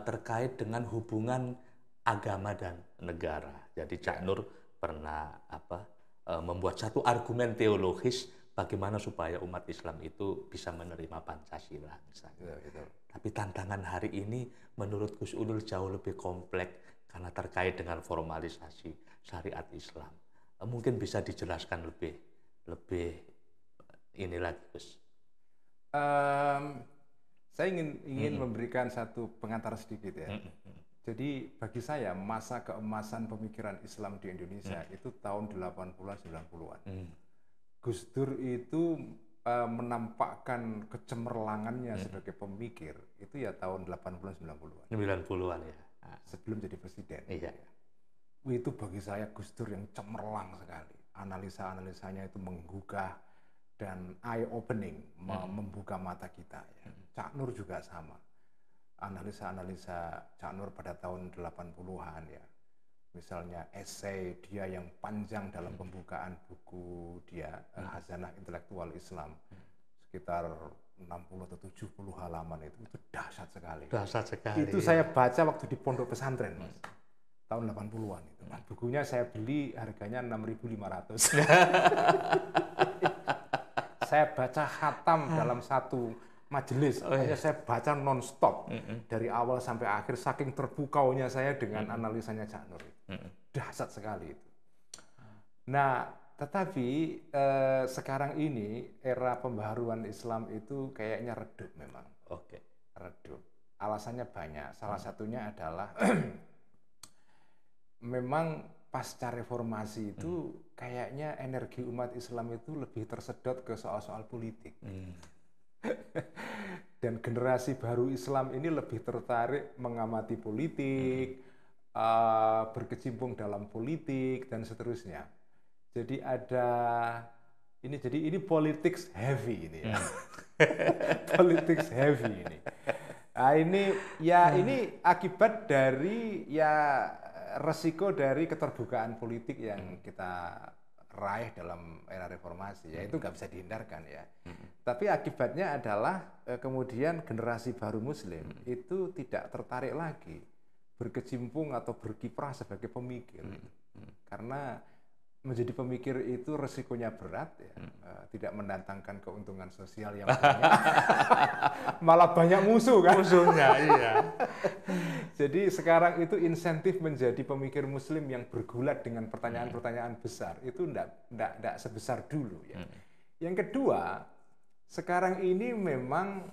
terkait dengan hubungan agama dan negara. Jadi Cak Nur pernah membuat satu argumen teologis bagaimana supaya umat Islam itu bisa menerima Pancasila misalnya. Tapi tantangan hari ini menurut Gus Ulil jauh lebih kompleks karena terkait dengan formalisasi syariat Islam. Mungkin bisa dijelaskan lebih ini lagi, Gus. Saya ingin memberikan satu pengantar sedikit ya. Jadi bagi saya masa keemasan pemikiran Islam di Indonesia itu tahun 80-an 90-an. Gus Dur itu menampakkan kecemerlangannya sebagai pemikir itu ya tahun 80-an 90-an. 90-an ya. Sebelum jadi presiden. Iya. Itu bagi saya Gus Dur yang cemerlang sekali. Analisa-analisanya itu menggugah dan eye-opening, membuka mata kita. Ya. Cak Nur juga sama. Analisa-analisa Cak Nur pada tahun 80-an ya. Misalnya esai dia yang panjang dalam pembukaan buku dia, Khazanah Intelektual Islam. Sekitar 60 atau 70 halaman itu dahsyat sekali. Dahsyat sekali. Itu saya baca waktu di pondok pesantren, Mas. Tahun 80-an itu. Bukunya saya beli harganya 6.500. Saya baca khatam dalam satu majelis. Saya baca non-stop dari awal sampai akhir saking terbukaunya saya dengan analisanya Cak Nur. Dahsyat sekali itu. Nah, tetapi sekarang ini era pembaharuan Islam itu kayaknya redup memang. Redup. Alasannya banyak. Salah satunya adalah memang pasca reformasi itu kayaknya energi umat Islam itu lebih tersedot ke soal-soal politik. Dan generasi baru Islam ini lebih tertarik mengamati politik, berkecimpung dalam politik dan seterusnya. Jadi ada Ini politics heavy ini ya. Politics heavy ini. Nah, ini akibat dari resiko dari keterbukaan politik yang kita raih dalam era reformasi, ya itu nggak bisa dihindarkan ya. Tapi akibatnya adalah kemudian generasi baru Muslim itu tidak tertarik lagi berkecimpung atau berkiprah sebagai pemikir, karena menjadi pemikir itu resikonya berat ya, tidak mendatangkan keuntungan sosial yang banyak, malah banyak musuh kan. Musuhnya, iya. Jadi sekarang itu insentif menjadi pemikir Muslim yang bergulat dengan pertanyaan-pertanyaan besar itu tidak sebesar dulu ya. Yang kedua, sekarang ini memang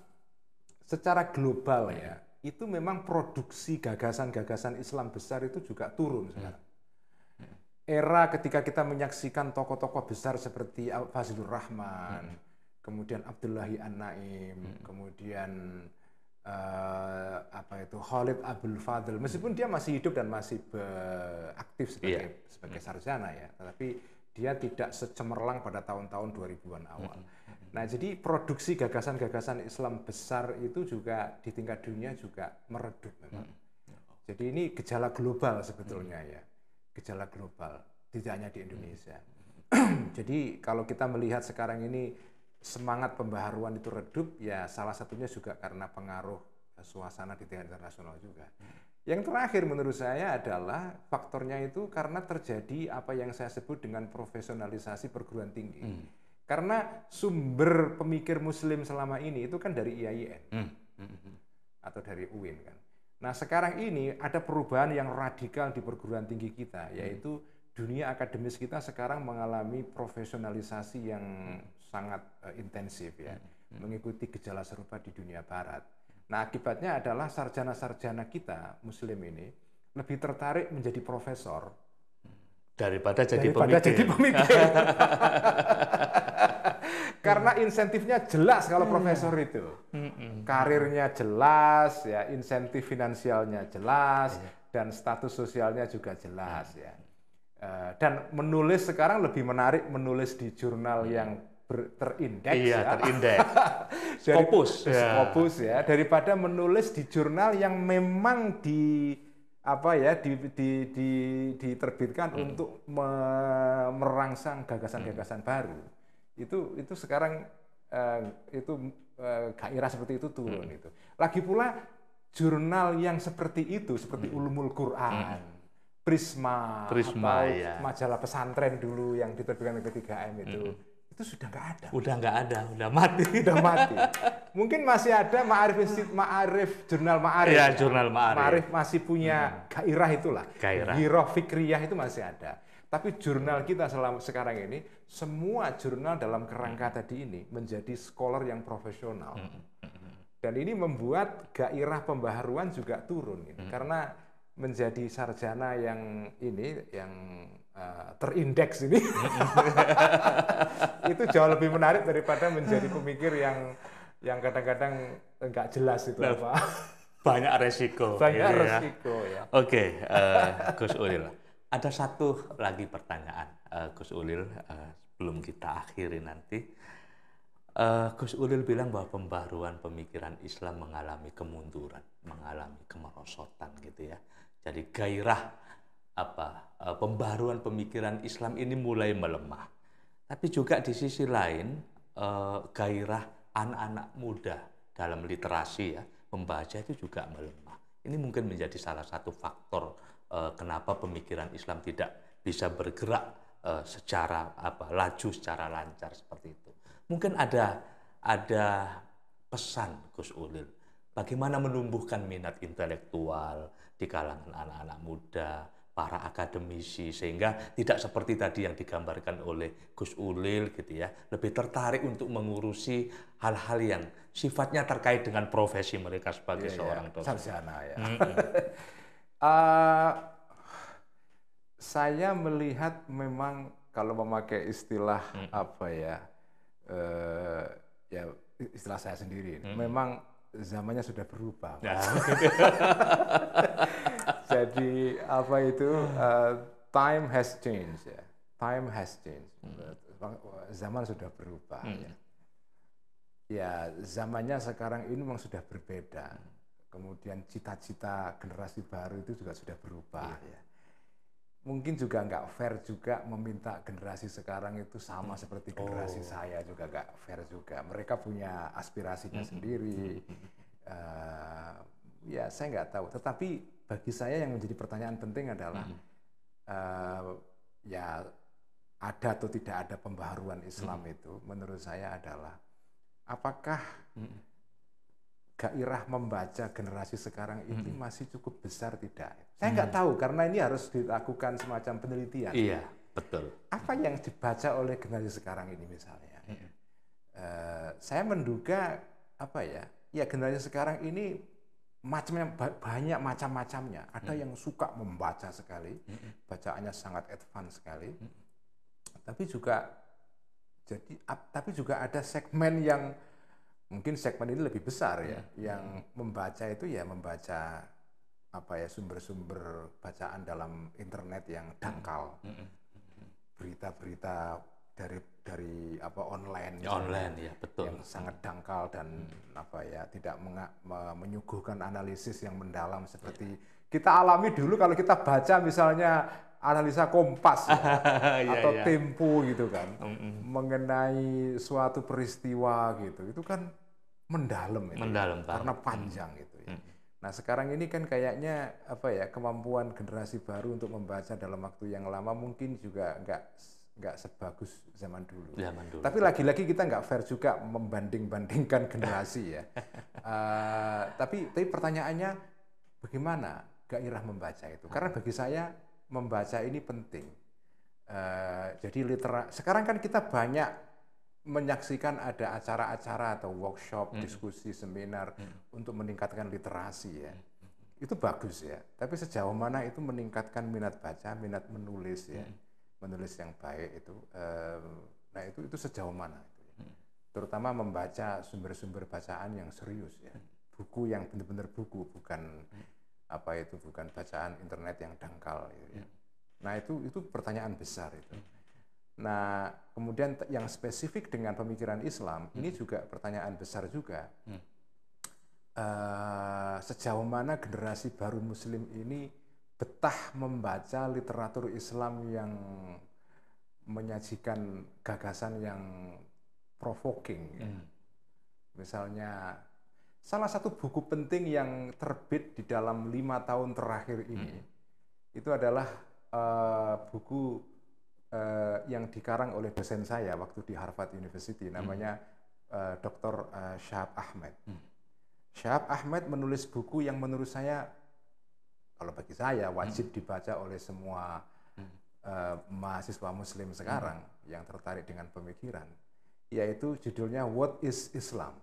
secara global ya, itu memang produksi gagasan-gagasan Islam besar itu juga turun sekarang. Era ketika kita menyaksikan tokoh-tokoh besar seperti Fazlur Rahman, kemudian Abdullahi An-Naim, kemudian Khalid Abdul Fadl, meskipun dia masih hidup dan masih aktif sebagai sarjana ya, tetapi dia tidak secemerlang pada tahun-tahun 2000-an awal. Nah, jadi produksi gagasan-gagasan Islam besar itu juga di tingkat dunia juga meredup memang. Jadi ini gejala global sebetulnya ya. Gejala global, tidak hanya di Indonesia. Jadi kalau kita melihat sekarang ini semangat pembaharuan itu redup, ya salah satunya juga karena pengaruh suasana di tingkat internasional juga. Yang terakhir menurut saya adalah faktornya itu karena terjadi apa yang saya sebut dengan profesionalisasi perguruan tinggi. Karena sumber pemikir Muslim selama ini itu kan dari IAIN atau dari UIN kan. Nah sekarang ini ada perubahan yang radikal di perguruan tinggi kita, yaitu dunia akademis kita sekarang mengalami profesionalisasi yang sangat intensif ya, mengikuti gejala serupa di dunia barat. Nah akibatnya adalah sarjana-sarjana kita Muslim ini lebih tertarik menjadi profesor daripada jadi pemikir. Karena insentifnya jelas kalau profesor itu, karirnya jelas, ya insentif finansialnya jelas, dan status sosialnya juga jelas ya. Dan menulis sekarang lebih menarik menulis di jurnal yang terindeks, terindeks, Scopus ya, daripada menulis di jurnal yang memang diterbitkan untuk merangsang gagasan-gagasan baru. Itu sekarang gairah seperti itu turun itu. Lagi pula jurnal yang seperti itu, seperti Ulumul Quran, Prisma atau majalah pesantren dulu yang diterbitkan oleh P3M itu sudah nggak ada. Udah mati. Udah mati. Mungkin masih ada Ma'arif, jurnal Ma'arif. Ya, jurnal Ma'arif. Ma'arif masih punya gairah itulah. Gairah fikriyah itu masih ada. Tapi jurnal kita sekarang ini, semua jurnal dalam kerangka tadi ini menjadi scholar yang profesional. Dan ini membuat gairah pembaharuan juga turun. Karena menjadi sarjana yang terindeks ini, itu jauh lebih menarik daripada menjadi pemikir yang kadang-kadang nggak jelas itu apa. Banyak resiko. Resiko ya. Oke, Gus Ulil. Ada satu lagi pertanyaan, Gus Ulil, sebelum kita akhiri nanti. Gus Ulil bilang bahwa pembaharuan pemikiran Islam mengalami kemunduran, mengalami kemerosotan gitu ya. Jadi gairah pembaharuan pemikiran Islam ini mulai melemah. Tapi juga di sisi lain gairah anak-anak muda dalam literasi ya, membaca itu juga melemah. Ini mungkin menjadi salah satu faktor kenapa pemikiran Islam tidak bisa bergerak secara laju, secara lancar seperti itu. Mungkin ada pesan Gus Ulil, bagaimana menumbuhkan minat intelektual di kalangan anak-anak muda, para akademisi, sehingga tidak seperti tadi yang digambarkan oleh Gus Ulil gitu ya, lebih tertarik untuk mengurusi hal-hal yang sifatnya terkait dengan profesi mereka sebagai seorang dosen. Sarjana ya. Saya melihat memang kalau memakai istilah istilah saya sendiri, memang zamannya sudah berubah. Jadi time has changed ya. Time has changed. zaman sudah berubah ya. Ya, zamannya sekarang ini memang sudah berbeda. Kemudian cita-cita generasi baru itu juga sudah berubah ya. Mungkin juga nggak fair juga meminta generasi sekarang itu sama seperti generasi saya, juga nggak fair juga. Mereka punya aspirasinya sendiri. Ya saya nggak tahu. Tetapi bagi saya yang menjadi pertanyaan penting adalah ya ada atau tidak ada pembaharuan Islam itu menurut saya adalah apakah gairah membaca generasi sekarang itu masih cukup besar tidak? Saya nggak tahu karena ini harus dilakukan semacam penelitian. Iya, betul. Apa yang dibaca oleh generasi sekarang ini misalnya? Saya menduga apa ya? Ya generasi sekarang ini macamnya banyak macam-macamnya. Ada yang suka membaca sekali, bacaannya sangat advance sekali. Tapi juga ada segmen yang mungkin segmen ini lebih besar ya, yang membaca itu ya membaca apa ya sumber-sumber bacaan dalam internet yang dangkal, berita-berita dari apa online ya betul, yang sangat dangkal dan apa ya tidak menyuguhkan analisis yang mendalam seperti kita alami dulu kalau kita baca misalnya analisa Kompas atau Tempo gitu kan, mengenai suatu peristiwa gitu, itu kan mendalam karena panjang gitu ya. Nah sekarang ini kan kayaknya apa ya kemampuan generasi baru untuk membaca dalam waktu yang lama mungkin juga nggak sebagus zaman dulu. Tapi lagi-lagi kita nggak fair juga membanding-bandingkan generasi ya. Tapi pertanyaannya bagaimana gairah membaca itu? Karena bagi saya membaca ini penting. Jadi sekarang kan kita banyak menyaksikan ada acara-acara atau workshop, diskusi, seminar untuk meningkatkan literasi ya. Itu bagus ya. Tapi sejauh mana itu meningkatkan minat baca, minat menulis ya, menulis yang baik itu. Nah itu sejauh mana itu? Ya. Terutama membaca sumber-sumber bacaan yang serius ya, buku yang benar-benar buku, bukan bukan bacaan internet yang dangkal gitu ya. Nah itu pertanyaan besar itu. Nah kemudian yang spesifik dengan pemikiran Islam ini juga pertanyaan besar juga. Sejauh mana generasi baru Muslim ini betah membaca literatur Islam yang menyajikan gagasan yang provoking. Misalnya salah satu buku penting yang terbit di dalam 5 tahun terakhir ini itu adalah buku yang dikarang oleh dosen saya waktu di Harvard University, namanya Dr. Shahab Ahmed. Shahab Ahmed menulis buku yang menurut saya, kalau bagi saya wajib dibaca oleh semua mahasiswa Muslim sekarang yang tertarik dengan pemikiran, yaitu judulnya What is Islam?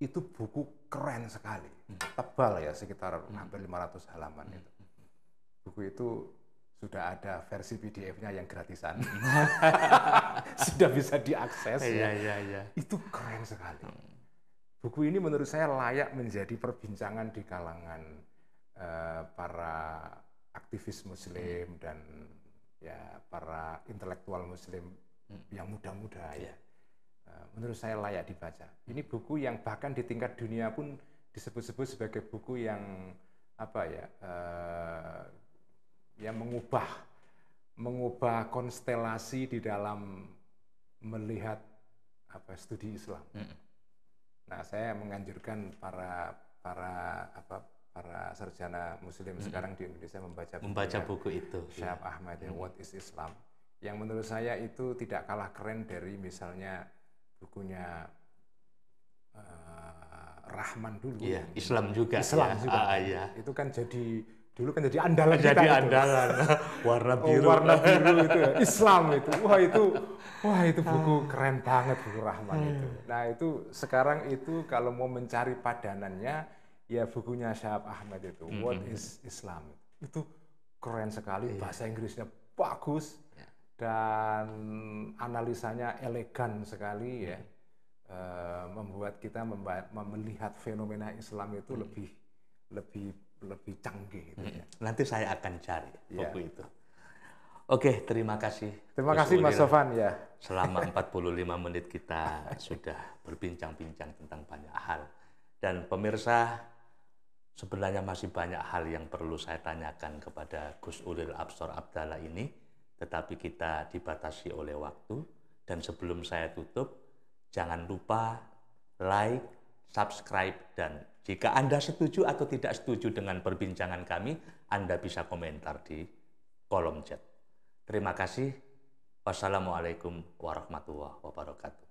Itu buku keren sekali, tebal ya, sekitar hampir 500 halaman itu. Buku itu sudah ada versi PDF-nya yang gratisan, sudah bisa diakses. Itu keren sekali. Buku ini menurut saya layak menjadi perbincangan di kalangan para aktivis Muslim dan ya para intelektual Muslim yang muda-muda ya. Menurut saya layak dibaca. Ini buku yang bahkan di tingkat dunia pun disebut-sebut sebagai buku yang apa ya, yang mengubah konstelasi di dalam melihat studi Islam. Nah, saya menganjurkan para sarjana Muslim sekarang di Indonesia membaca buku itu. Shahab Ahmed, What is Islam? Yang menurut saya itu tidak kalah keren dari misalnya bukunya Rahman dulu. Iya, Islam juga. Ya. Itu kan dulu kan jadi andalan kita. Jadi andalan. Warna biru. Warna biru itu ya. Islam itu. Wah itu buku keren banget, buku Rahman itu. Nah itu sekarang itu kalau mau mencari padanannya ya bukunya Shahab Ahmed itu, What is Islam? Itu keren sekali, bahasa Inggrisnya bagus. Dan analisanya elegan sekali ya, membuat kita melihat fenomena Islam itu lebih canggih gitu ya. Nanti saya akan cari buku itu. Oke, terima kasih. Terima kasih Mas Sofan ya. Selama 45 menit kita sudah berbincang-bincang tentang banyak hal. Dan pemirsa, sebenarnya masih banyak hal yang perlu saya tanyakan kepada Gus Ulil Absor Abdallah ini, tetapi kita dibatasi oleh waktu. Dan sebelum saya tutup, jangan lupa like, subscribe, dan jika Anda setuju atau tidak setuju dengan perbincangan kami, Anda bisa komentar di kolom chat. Terima kasih. Wassalamualaikum warahmatullahi wabarakatuh.